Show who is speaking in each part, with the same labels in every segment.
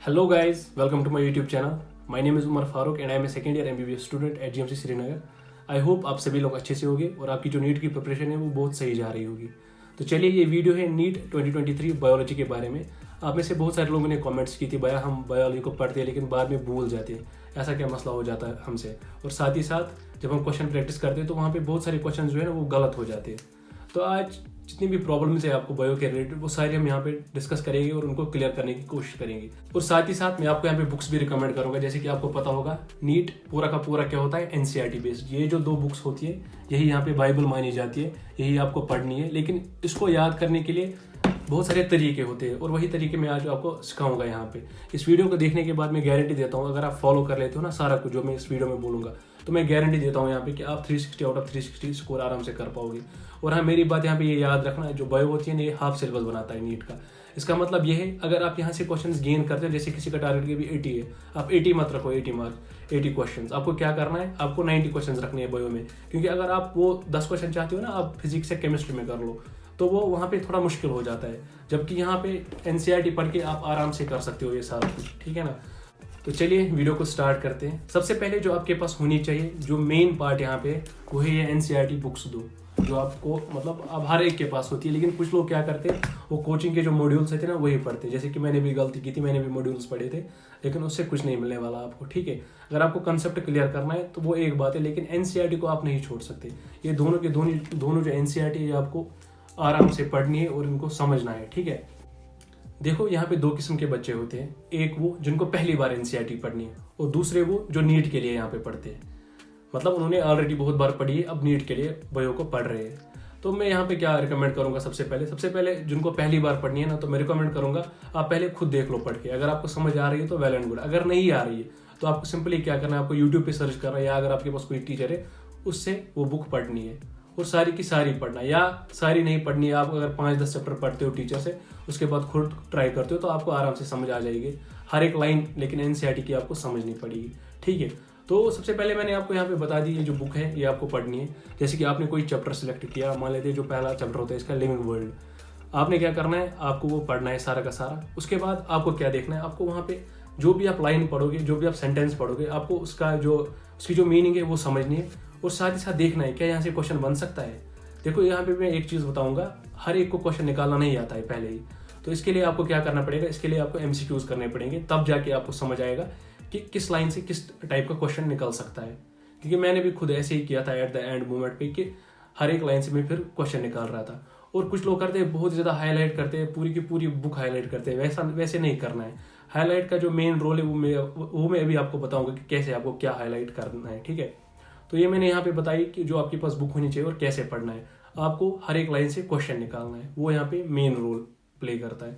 Speaker 1: Hello guys, welcome to my YouTube channel. My name is Umar Farooq and I am a second year MBBS student at GMC Srinagar. I hope आप सभी लोग अच्छे से होंगे और आपकी जो नीट की प्रिपरेशन है वो बहुत सही जा रही होगी. तो चलिए ये वीडियो है नीट 2023 बायोलॉजी के बारे में. आप में से बहुत सारे लोगों ने कमेंट्स की थी भैया हम बायोलॉजी को पढ़ते हैं लेकिन बाद में भूल जाते हैं, ऐसा क्या मसला हो जाता है हमसे. और साथ ही साथ जब हम क्वेश्चन प्रैक्टिस करते हैं तो वहाँ पे बहुत सारे क्वेश्चन जो है ना वो गलत हो जाते हैं. तो आज जितनी भी प्रॉब्लम्स है आपको बायो के रिलेटेड वो सारी हम यहाँ पे डिस्कस करेंगे और उनको क्लियर करने की कोशिश करेंगे. और साथ ही साथ मैं आपको यहाँ पे बुक्स भी रिकमेंड करूंगा. जैसे कि आपको पता होगा नीट पूरा का पूरा क्या होता है, एनसीईआरटी बेस्ड. ये जो 2 बुक्स होती है यही यहाँ पे बाइबल मानी जाती है, यही आपको पढ़नी है. लेकिन इसको याद करने के लिए बहुत सारे तरीके होते हैं और वही तरीके मैं आज आपको सिखाऊंगा यहाँ पे. इस वीडियो को देखने के बाद मैं गारंटी देता हूँ अगर आप फॉलो कर लेते हो ना सारा कुछ जो मैं इस वीडियो में बोलूंगा तो मैं गारंटी देता हूँ यहाँ पे कि आप 360 आउट ऑफ 360 स्कोर आराम से कर पाओगे. और हाँ, मेरी बात यहाँ पे ये याद रखना है, जो बायो होती है ना ये हाफ सिलेबस बनाता है नीट का. इसका मतलब ये है अगर आप यहाँ से क्वेश्चंस गेन करते हो, जैसे किसी का टारगेट के भी 80 है, आप 80 मत रखो, 80 मार्क्स 80 क्वेश्चंस. आपको क्या करना है, आपको 90 क्वेश्चंस रखने हैं बायो में. क्योंकि अगर आप वो 10 क्वेश्चन चाहते हो ना आप फिजिक्स या केमिस्ट्री में कर लो तो वो वहाँ पे थोड़ा मुश्किल हो जाता है. जबकि यहाँ पे एनसीईआरटी पढ़ के आप आराम से कर सकते हो ये सारा कुछ, ठीक है ना. तो चलिए वीडियो को स्टार्ट करते हैं. सबसे पहले जो आपके पास होनी चाहिए जो मेन पार्ट यहाँ पे वो है ये एनसीईआरटी बुक्स दो, जो आपको मतलब अब हर एक के पास होती है. लेकिन कुछ लोग क्या करते हैं वो कोचिंग के जो मॉड्यूल्स थे ना वही पढ़ते हैं. जैसे कि मैंने भी गलती की थी, मैंने भी मॉड्यूल्स पढ़े थे लेकिन उससे कुछ नहीं मिलने वाला आपको, ठीक है. अगर आपको कंसेप्ट क्लियर करना है तो वो एक बात है, लेकिन एनसीईआरटी को आप नहीं छोड़ सकते. ये दोनों के दोनों जो एनसीईआरटी है आपको आराम से पढ़नी है और इनको समझना है, ठीक है. देखो यहाँ पे 2 किस्म के बच्चे होते हैं. एक वो जिनको पहली बार एनसीईआरटी पढ़नी है और दूसरे वो जो नीट के लिए यहाँ पे पढ़ते हैं. मतलब उन्होंने ऑलरेडी बहुत बार पढ़ी है, अब नीट के लिए बायो को पढ़ रहे हैं. तो मैं यहाँ पे क्या रिकमेंड करूंगा, सबसे पहले जिनको पहली बार पढ़नी है ना तो मैं रिकमेंड करूंगा आप पहले खुद देख लो पढ़ के. अगर आपको समझ आ रही है तो वेल एंड गुड. अगर नहीं आ रही है तो आपको सिंपली क्या करना है, आपको यूट्यूब पे सर्च करना है या अगर आपके पास कोई टीचर है उससे वो बुक पढ़नी है और सारी की सारी पढ़ना. या सारी नहीं पढ़नी है, आप अगर 5-10 चैप्टर पढ़ते हो टीचर से उसके बाद खुद ट्राई करते हो तो आपको आराम से समझ आ जाएगी हर एक लाइन. लेकिन एनसीईआरटी की आपको समझनी पड़ेगी, ठीक है. तो सबसे पहले मैंने आपको यहाँ पे बता दी ये जो बुक है ये आपको पढ़नी है. जैसे कि आपने कोई चैप्टर सेलेक्ट किया, मान लेते जो पहला चैप्टर होता है इसका लिविंग वर्ल्ड, आपने क्या करना है, आपको वो पढ़ना है सारा का सारा. उसके बाद आपको क्या देखना है, आपको वहाँ पे जो भी आप लाइन पढ़ोगे, जो भी आप सेंटेंस पढ़ोगे, आपको उसकी जो मीनिंग है वो समझनी है. और साथ ही साथ देखना है क्या यहाँ से क्वेश्चन बन सकता है. देखो यहाँ पे मैं एक चीज बताऊंगा, हर एक को क्वेश्चन निकालना नहीं आता है पहले ही. तो इसके लिए आपको क्या करना पड़ेगा, इसके लिए आपको एमसीक्यूज करने पड़ेंगे, तब जाके आपको समझ आएगा कि किस लाइन से किस टाइप का क्वेश्चन निकल सकता है. क्योंकि मैंने भी खुद ऐसे ही किया था एट द एंड मोमेंट पे कि हर एक लाइन से मैं फिर क्वेश्चन निकाल रहा था. और कुछ लोग करते हैं बहुत ज्यादा हाईलाइट करते हैं, पूरी की पूरी बुक हाईलाइट करते हैं. वैसे नहीं करना है. हाईलाइट का जो मेन रोल है वो मैं अभी आपको बताऊंगा कि कैसे आपको क्या हाईलाइट करना है, ठीक है. तो ये मैंने यहाँ पे बताई कि जो आपके पास बुक होनी चाहिए और कैसे पढ़ना है. आपको हर एक लाइन से क्वेश्चन निकालना है, वो यहाँ पे मेन रोल प्ले करता है.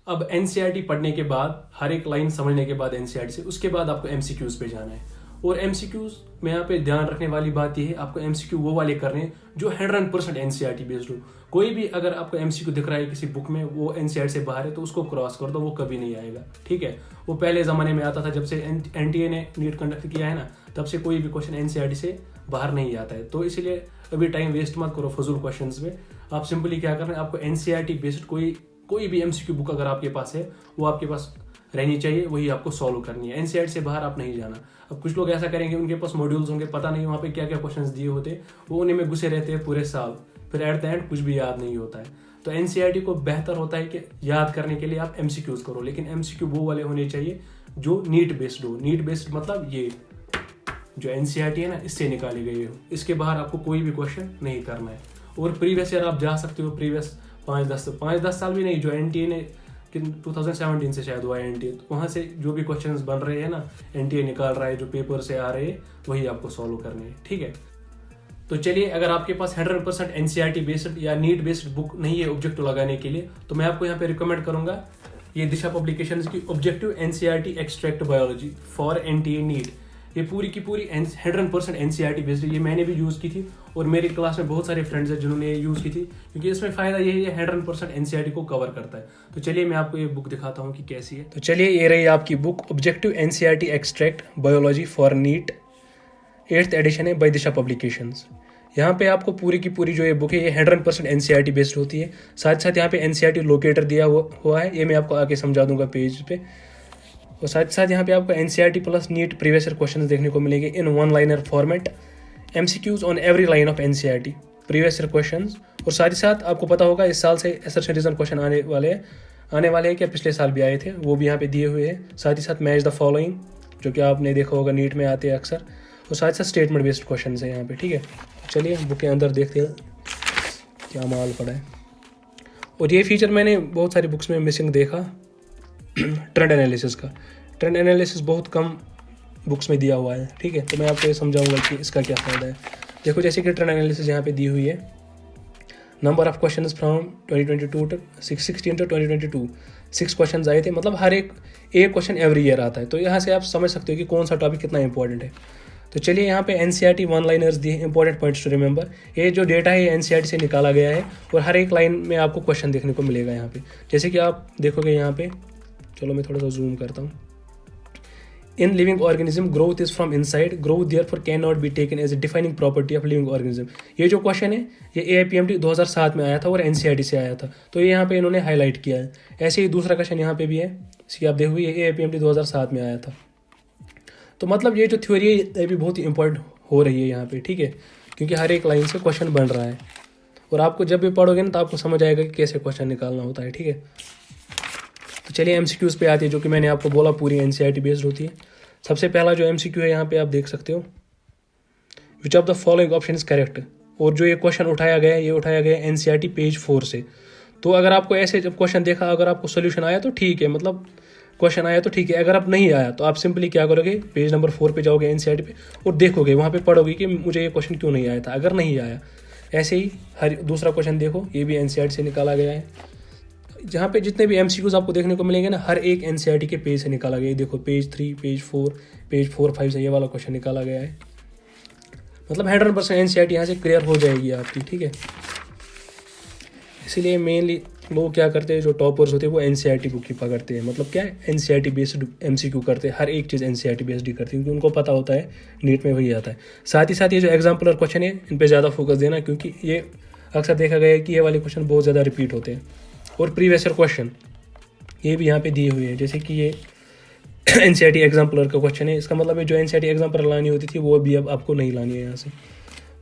Speaker 1: अब एनसीईआरटी पढ़ने के बाद, हर एक लाइन समझने के बाद एनसीईआरटी से, उसके बाद आपको एमसीक्यूज पे जाना है. और एमसीक्यूज में यहाँ पे ध्यान रखने वाली बात यह है, आपको एमसीक्यू वो वाले करने हैं जो 100% एनसीईआरटी बेस्ड हो. कोई भी अगर आपको एमसीक्यू दिख रहा है किसी बुक में वो एनसीईआरटी से बाहर है तो उसको क्रॉस कर दो, वो कभी नहीं आएगा, ठीक है. वो पहले जमाने में आता था, जब से एनटीए ने नीट कंडक्ट किया है ना तब से कोई भी क्वेश्चन एनसीईआरटी से बाहर नहीं आता है. तो इसीलिए अभी टाइम वेस्ट मत करो फजूल क्वेश्चंस में. आप सिंपली क्या करना है, आपको एनसीईआरटी बेस्ड कोई भी एमसीक्यू बुक अगर आपके पास है वो आपके पास रहनी चाहिए, वही आपको सॉल्व करनी है. एनसीईआरटी से बाहर आप नहीं जाना. अब कुछ लोग ऐसा करेंगे, उनके पास मॉड्यूल्स होंगे, पता नहीं वहाँ पे क्या क्या क्वेश्चंस दिए होते, वो उन्हीं में घुसे रहते हैं पूरे साल, फिर एट द एंड कुछ भी याद नहीं होता है. तो एनसीईआरटी को बेहतर होता है कि याद करने के लिए आप एमसीक्यूज करो, लेकिन एमसीक्यू वो वाले होने चाहिए जो नीट बेस्ड हो. नीट बेस्ड मतलब ये जो एनसीईआरटी है ना इससे निकाली गई हो, इसके बाहर आपको कोई भी क्वेश्चन नहीं करना है. और प्रीवियस ईयर आप जा सकते हो, प्रीवियस 5-10 साल भी नहीं, जो एनटीए ने 2017 से शायद हुआ है एनटीए, तो वहाँ से जो भी क्वेश्चंस बन रहे हैं ना एनटीए निकाल रहा है, जो पेपर से आ रहे हैं वही आपको सॉल्व करने हैं, ठीक है. तो चलिए, अगर आपके पास 100% एनसीईआरटी बेस्ड या नीट बेस्ड बुक नहीं है ऑब्जेक्टिव लगाने के लिए, तो मैं आपको यहाँ पे रिकमेंड करूंगा ये दिशा पब्लिकेशंस की objective NCERT extract biology for NTA NEET. ये पूरी की पूरी 100% एनसीईआरटी बेस्ड है. ये मैंने भी यूज़ की थी और मेरी क्लास में बहुत सारे फ्रेंड्स हैं जिन्होंने ये यूज़ की थी, क्योंकि इसमें फ़ायदा ये है, ये 100% एनसीईआरटी को कवर करता है. तो चलिए मैं आपको ये बुक दिखाता हूँ कि कैसी है. तो चलिए ये रही आपकी book, objective NCERT extract biology for NEET, 8th edition है बाय दिशा पब्लिकेशंस. यहाँ पे आपको पूरी की पूरी जो ये बुक है ये 100% NCERT बेस्ड होती है। साथ साथ यहाँ पे NCERT लोकेटर दिया हुआ है, ये मैं आपको आगे समझा दूंगा पेज पे। और साथ साथ यहाँ पे आपको NCERT plus NEET previous year question देखने को मिलेंगे in one liner format, MCQs on every line of NCERT previous year question. और साथ ही साथ आपको पता होगा इस साल से असर्शन रीजन क्वेश्चन आने वाले हैं, क्या पिछले साल भी आए थे, वो भी यहाँ पे दिए हुए हैं। साथ ही साथ मैच द फॉलोइंग, जो कि आपने देखा होगा नीट में आते हैं अक्सर। और साथ ही साथ स्टेटमेंट बेस्ड क्वेश्चन है यहाँ पे, ठीक है। चलिए बुक के अंदर देखते हैं क्या माल पड़ा है। और ये फीचर मैंने बहुत सारी बुक्स में मिसिंग देखा ट्रेंड एनालिसिस का। ट्रेंड एनालिसिस बहुत कम बुक्स में दिया हुआ है, ठीक है। तो मैं आपको ये समझाऊंगा कि इसका क्या फ़ायदा है। देखो जैसे कि ट्रेंड एनालिसिस यहाँ पे दी हुई है, number of question from 2022 to 16 to 2022 6 question आए थे, मतलब हर एक क्वेश्चन एवरी ईयर आता है। तो यहाँ से आप समझ सकते हो कि कौन सा टॉपिक कितना इंपॉर्टेंट है। तो चलिए यहाँ पे NCERT वन लाइनर्स दिए, इंपॉर्टेंट पॉइंट्स टू रिमेंबर। ये जो डेटा है ये NCERT से निकाला गया है और हर एक लाइन में आपको क्वेश्चन देखने को मिलेगा यहाँ पे। जैसे कि आप देखोगे यहाँ पे, चलो मैं थोड़ा सा जूम करता हूँ। In living organism growth is from inside, growth therefore can not be taken as a defining property of living organism. ये जो क्वेश्चन है ये AIPMT 2007 में आया था और NCERT से आया था, तो ये यहाँ पे इन्होंने हाईलाइट किया है। ऐसे ही दूसरा क्वेश्चन यहाँ पे भी है, इसकी आप देखोगे ये AIPMT 2007 में आया था। तो मतलब ये जो थ्योरी है ये भी बहुत ही इंपॉर्टेंट हो रही है यहाँ पे, ठीक है, क्योंकि हर एक लाइन से क्वेश्चन बन रहा है। और आपको जब भी पढ़ोगे ना तो आपको समझ आएगा कि कैसे क्वेश्चन निकालना होता है, ठीक है। तो चलिए MCQs पे आती है, जो कि मैंने आपको बोला पूरी NCERT बेस्ड होती है। सबसे पहला जो MCQ है यहाँ पे आप देख सकते हो, which of the following option is correct. और जो ये क्वेश्चन उठाया गया है ये उठाया गया है NCERT पेज 4 से। तो अगर आपको ऐसे जब क्वेश्चन देखा, अगर आपको सोल्यूशन आया तो ठीक है, मतलब क्वेश्चन आया तो ठीक है। अगर आप नहीं आया तो आप सिंपली क्या करोगे, पेज नंबर 4 पे जाओगे NCERT पे और देखोगे, वहाँ पे पढ़ोगे कि मुझे ये क्वेश्चन क्यों नहीं आया था, अगर नहीं आया। ऐसे ही हर दूसरा क्वेश्चन देखो, ये भी NCERT से निकाला गया है। जहाँ पे जितने भी MCQs आपको देखने को मिलेंगे ना, हर एक NCERT के पेज से निकाला गया है। देखो पेज 3, पेज 4, पेज 4, 5 से ये वाला क्वेश्चन निकाला गया है। मतलब 100% NCERT यहाँ से क्लियर हो जाएगी आपकी, ठीक है। इसीलिए मेनली लोग क्या करते हैं, जो टॉपर्स होते हैं वो NCERT बुक ही पकड़ते हैं। मतलब क्या है, NCERT बेस्ड MCQ करते हैं, हर एक चीज़ NCERT बेस्ड ही करते हैं, क्योंकि उनको पता होता है नीट में वही आता है। साथ ही साथ ये जो एग्जाम्पलर क्वेश्चन है इन पर ज़्यादा फोकस देना, क्योंकि ये अक्सर देखा गया है कि ये वाले क्वेश्चन बहुत ज़्यादा रिपीट होते हैं। और प्रीवियस ईयर क्वेश्चन ये भी यहाँ पे दिए हुए हैं, जैसे कि ये NCERT एग्जाम्पलर का क्वेश्चन है। इसका मतलब है जो NCERT एग्जाम्पलर लानी होती थी वो भी अब आपको नहीं लानी है यहाँ से।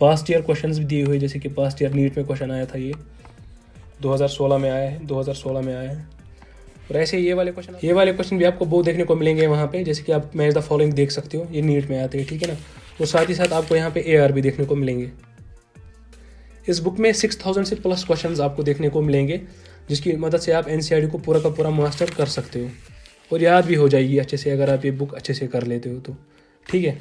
Speaker 1: पास्ट ईयर क्वेश्चंस भी दिए हुए, जैसे कि पास्ट ईयर नीट में क्वेश्चन आया था, ये 2016 में आया है, 2016 में आया है। और ऐसे ये वाले क्वेश्चन भी आपको बहुत देखने को मिलेंगे वहाँ पे, जैसे कि आप मैच द फॉलोइंग देख सकते हो, ये नीट में आते हैं, ठीक है ना। और साथ ही साथ आपको यहाँ पे AR भी देखने को मिलेंगे। इस बुक में 6000 से प्लस क्वेश्चन आपको देखने को मिलेंगे, जिसकी मदद से आप NCERT को पूरा का पूरा मास्टर कर सकते हो और याद भी हो जाएगी अच्छे से, अगर आप ये बुक अच्छे से कर लेते हो तो, ठीक है।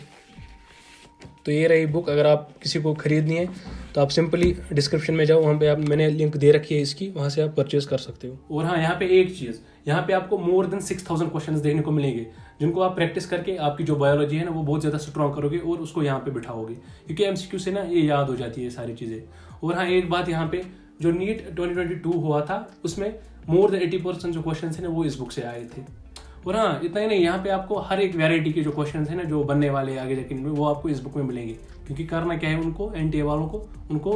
Speaker 1: तो ये रही बुक। अगर आप किसी को खरीदनी है तो आप सिंपली डिस्क्रिप्शन में जाओ, वहाँ पे मैंने लिंक दे रखी है इसकी, वहाँ से आप परचेज कर सकते हो। और हाँ, यहाँ पे एक चीज़, यहाँ पे आपको मोर देन 6000 क्वेश्चंस देखने को मिलेंगे, जिनको आप प्रैक्टिस करके आपकी जो बायोलॉजी है ना वो बहुत ज़्यादा स्ट्रॉन्ग करोगे और उसको यहाँ पे बिठाओगे, क्योंकि MCQ से ना ये याद हो जाती है सारी चीज़ें। और हाँ, एक बात यहाँ पे, जो नीट 2022 हुआ था उसमें मोर देन 80% जो क्वेश्चन है ना वो इस बुक से आए थे। और हाँ, इतना ही नहीं, यहाँ पे आपको हर एक वैरायटी के जो क्वेश्चन है ना जो बनने वाले आगे जाके वो आपको इस बुक में मिलेंगे, क्योंकि करना क्या है, उनको NTA वालों को उनको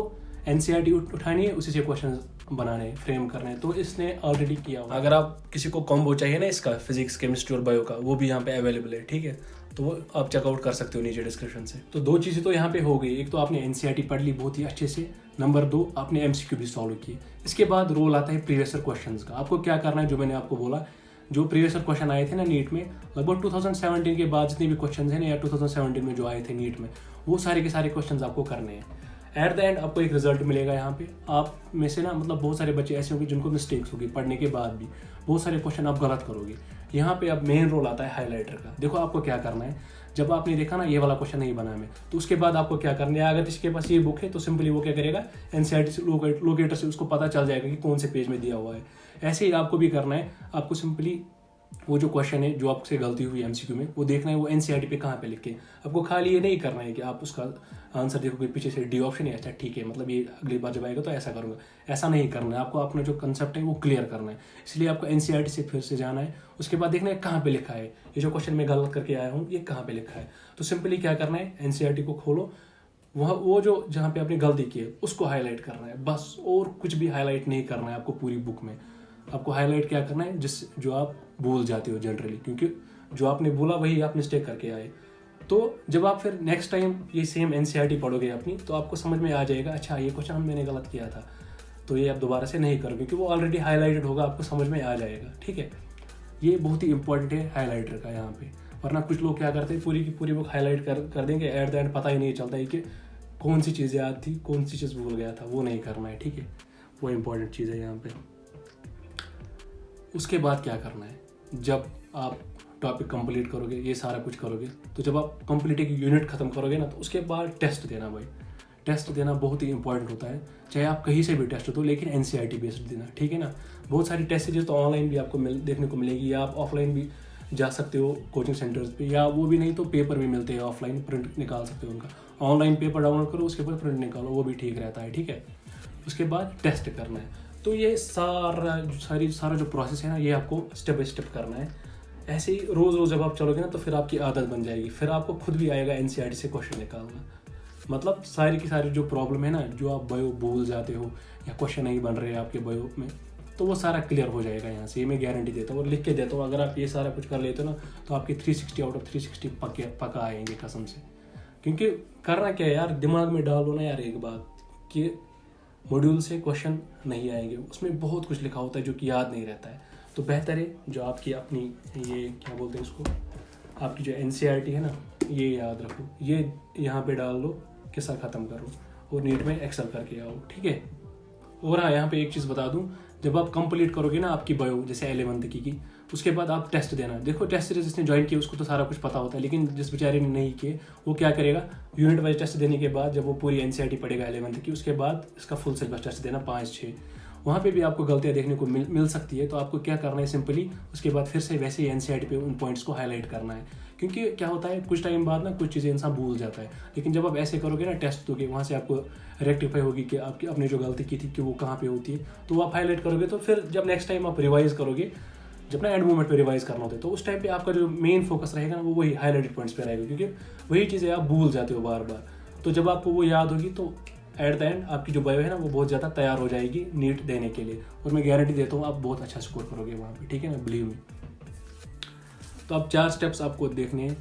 Speaker 1: NCERT उठानी है, उसी से क्वेश्चन बनाने, फ्रेम करने हैं, तो इसने ऑलरेडी किया हुआ। अगर आप किसी को कॉम्बो चाहिए ना इसका, फिजिक्स, केमिस्ट्री और बायो का, वो भी यहाँ पे अवेलेबल है, ठीक है। तो वो आप चेकआउट कर सकते हो नीचे डिस्क्रिप्शन से। तो दो चीज़ें तो यहाँ पे हो गई, एक तो आपने NCERT पढ़ ली बहुत ही अच्छे से, नंबर 2 आपने MCQ भी सॉल्व किए। इसके बाद रोल आता है प्रीवियस ईयर क्वेश्चंस का। आपको क्या करना है, जो मैंने आपको बोला, जो प्रीवियस ईयर क्वेश्चन आए थे ना नीट में, लगभग 2017 के बाद जितने भी क्वेश्चन हैं ना, या 2017 में जो आए थे नीट में, वो सारे के सारे क्वेश्चन आपको करने हैं। एट द एंड आपको एक रिजल्ट मिलेगा यहाँ पे। आप में से ना मतलब बहुत सारे बच्चे ऐसे होंगे जिनको मिस्टेक्स होगी, पढ़ने के बाद भी बहुत सारे क्वेश्चन आप गलत करोगे। यहाँ पे अब मेन रोल आता है हाईलाइटर का। देखो आपको क्या करना है, जब आपने देखा ना ये वाला क्वेश्चन नहीं बना मैं, तो उसके बाद आपको क्या करना है, अगर इसके पास ये बुक है तो सिंपली वो क्या करेगा, NCERT से लोकेटर से उसको पता चल जाएगा कि कौन से पेज में दिया हुआ है। ऐसे ही आपको भी करना है, आपको सिंपली वो जो क्वेश्चन है जो आपसे गलती हुई MCQ में, वो देखना है वो NCERT पे कहाँ पे लिखे। आपको खाली ये नहीं करना है कि आप उसका आंसर देखोगे पीछे से D ऑप्शन है, अच्छा ठीक है, मतलब ये अगली बार जब आएगा तो ऐसा करूँगा, ऐसा नहीं करना है। आपको अपना जो कंसेप्ट है वो क्लियर करना है, इसलिए आपको NCERT से फिर से जाना है। उसके बाद देखना है कहाँ पे लिखा है, ये जो क्वेश्चन मैं गलत करके आया हूँ ये कहाँ पे लिखा है। तो सिंपली क्या करना है, NCERT को खोलो, वहाँ वो जो जहाँ पे आपने गलती की है उसको हाईलाइट करना है बस, और कुछ भी हाईलाइट नहीं करना है आपको पूरी बुक में। आपको हाईलाइट क्या करना है, जिस जो आप भूल जाते हो जनरली, क्योंकि जो आपने बोला वही आप मिस्टेक करके आए। तो जब आप फिर नेक्स्ट टाइम ये सेम एनसीईआरटी पढ़ोगे अपनी, तो आपको समझ में आ जाएगा अच्छा ये क्वेश्चन मैंने गलत किया था, तो ये आप दोबारा से नहीं करोगे क्योंकि वो ऑलरेडी हाईलाइटेड होगा, आपको समझ में आ जाएगा। ठीक है, ये बहुत ही इंपॉर्टेंट है हाईलाइटर का यहाँ पे। वरना कुछ लोग क्या करते हैं, पूरी की पूरी बुक हाईलाइट कर देंगे, एट द एंड पता ही नहीं चलता है कि कौन सी चीज़ याद थी, कौन सी चीज़ भूल गया था। वो नहीं करना है, ठीक है, वो इंपॉर्टेंट चीज़ है यहाँ पे। उसके बाद क्या करना है, जब आप टॉपिक कंप्लीट करोगे, ये सारा कुछ करोगे, तो जब आप कंप्लीट एक यूनिट खत्म करोगे ना, तो उसके बाद टेस्ट देना भाई। टेस्ट देना बहुत ही इंपॉर्टेंट होता है, चाहे आप कहीं से भी टेस्ट दो, लेकिन एनसीईआरटी बेस्ड देना, ठीक है ना। बहुत सारी टेस्ट सीरीज तो ऑनलाइन भी आपको देखने को मिलेगी, या आप ऑफलाइन भी जा सकते हो कोचिंग सेंटर्स पे, या वो भी नहीं तो पेपर भी मिलते हैं ऑफलाइन, प्रिंट निकाल सकते हो उनका। ऑनलाइन पेपर डाउनलोड करो, उसके बाद प्रिंट निकालो, वो भी ठीक रहता है, ठीक है। उसके बाद टेस्ट करना है। तो ये सारा जो प्रोसेस है ना, ये आपको स्टेप बाय स्टेप करना है। ऐसे ही रोज़ जब आप चलोगे ना, तो फिर आपकी आदत बन जाएगी, फिर आपको खुद भी आएगा एनसीईआरटी से क्वेश्चन निकालना। मतलब सारी की सारी जो प्रॉब्लम है ना, जो आप बायो भूल जाते हो या क्वेश्चन नहीं बन रहे हैं आपके बायो में, तो वो सारा क्लियर हो जाएगा यहाँ से, ये मैं गारंटी देता हूँ और लिख के देता हूँ। अगर आप ये सारा कुछ कर लेते हो ना, तो आपके 360 आउट ऑफ 360 पक्का आएंगे कसम से। क्योंकि करना क्या है यार, दिमाग में डालो ना यार एक बात कि मॉड्यूल से क्वेश्चन नहीं आएंगे, उसमें बहुत कुछ लिखा होता है जो कि याद नहीं रहता है। तो बेहतर है जो आपकी अपनी ये क्या बोलते हैं उसको, आपकी जो एनसीईआरटी है ना, ये याद रखो, ये यहाँ पे डाल लो, किस्सा ख़त्म करो और नीट में एक्सेल करके आओ, ठीक है। और हाँ, यहाँ पे एक चीज़ बता दूँ, जब आप कंप्लीट करोगे ना आपकी बायो जैसे 11th की, उसके बाद आप टेस्ट देना। देखो टेस्ट सीरीज जिसने ज्वाइन किया उसको तो सारा कुछ पता होता है, लेकिन जिस बेचारे ने नहीं किए वो क्या करेगा, यूनिट वाइज टेस्ट देने के बाद जब वो पूरी एनसीईआरटी पढ़ेगा 11th की, उसके बाद इसका फुल सिलेबस टेस्ट देना 5-6, वहाँ पे भी आपको गलतियाँ देखने को मिल सकती है। तो आपको क्या करना है, सिंपली उसके बाद फिर से वैसे ही एनसीईआरटी पे उन पॉइंट्स को हाईलाइट करना है। क्योंकि क्या होता है, कुछ टाइम बाद ना कुछ चीज़ें इंसान भूल जाता है, लेकिन जब आप ऐसे करोगे ना, टेस्ट दोगे, वहाँ से आपको रेक्टिफाई होगी कि आपकी अपने जो गलती की थी कि वो कहाँ पे होती है, तो आप हाईलाइट करोगे। तो फिर जब नेक्स्ट टाइम आप रिवाइज करोगे, जब ना एंड मोमेंट पे रिवाइज करना होता है, तो उस टाइम पे आपका जो मेन फोकस रहेगा ना, वो वही हाईलाइटेड पॉइंट्स पे रहेगा, क्योंकि वही चीज़ें आप भूल जाते हो बार बार। तो जब आपको वो याद होगी, तो एट द एंड आपकी जो बायो है ना, वो बहुत ज़्यादा तैयार हो जाएगी नीट देने के लिए, और मैं गारंटी देता हूँ आप बहुत अच्छा स्कोर करोगे वहाँ पे, ठीक है ना, बिलीव मी। तो अब 4 स्टेप्स आपको देखने हैं,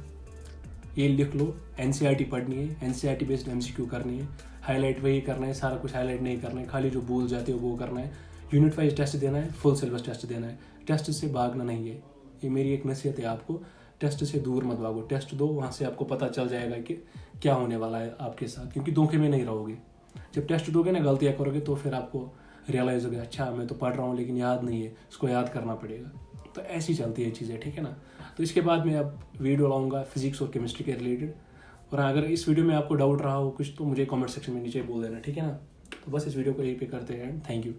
Speaker 1: ये लिख लो। एनसीईआरटी पढ़नी है, एनसीईआरटी बेस्ड एमसीक्यू करनी है, हाईलाइट वही करना है, सारा कुछ हाईलाइट नहीं करना है, खाली जो भूल जाते हो वो करना है, यूनिट वाइज टेस्ट देना है, फुल सिलेबस टेस्ट देना है। टेस्ट से भागना नहीं है, ये मेरी एक नसीहत है आपको, टेस्ट से दूर मत भागो, टेस्ट दो, वहाँ से आपको पता चल जाएगा कि क्या होने वाला है आपके साथ, क्योंकि धोखे में नहीं रहोगे। जब टेस्ट दोगे ना, गलतियाँ करोगे, तो फिर आपको रियलाइज़ होगा, अच्छा मैं तो पढ़ रहा हूँ लेकिन याद नहीं है, इसको याद करना पड़ेगा। तो ऐसी चलती है चीज़ें, ठीक है ना। तो इसके बाद मैं अब वीडियो लाऊंगा फिजिक्स और केमिस्ट्री के रिलेटेड, और अगर इस वीडियो में आपको डाउट रहा हो कुछ, तो मुझे कमेंट सेक्शन में नीचे बोल देना, ठीक है ना। तो बस इस वीडियो को यहीं पे करते हैं, थैंक यू।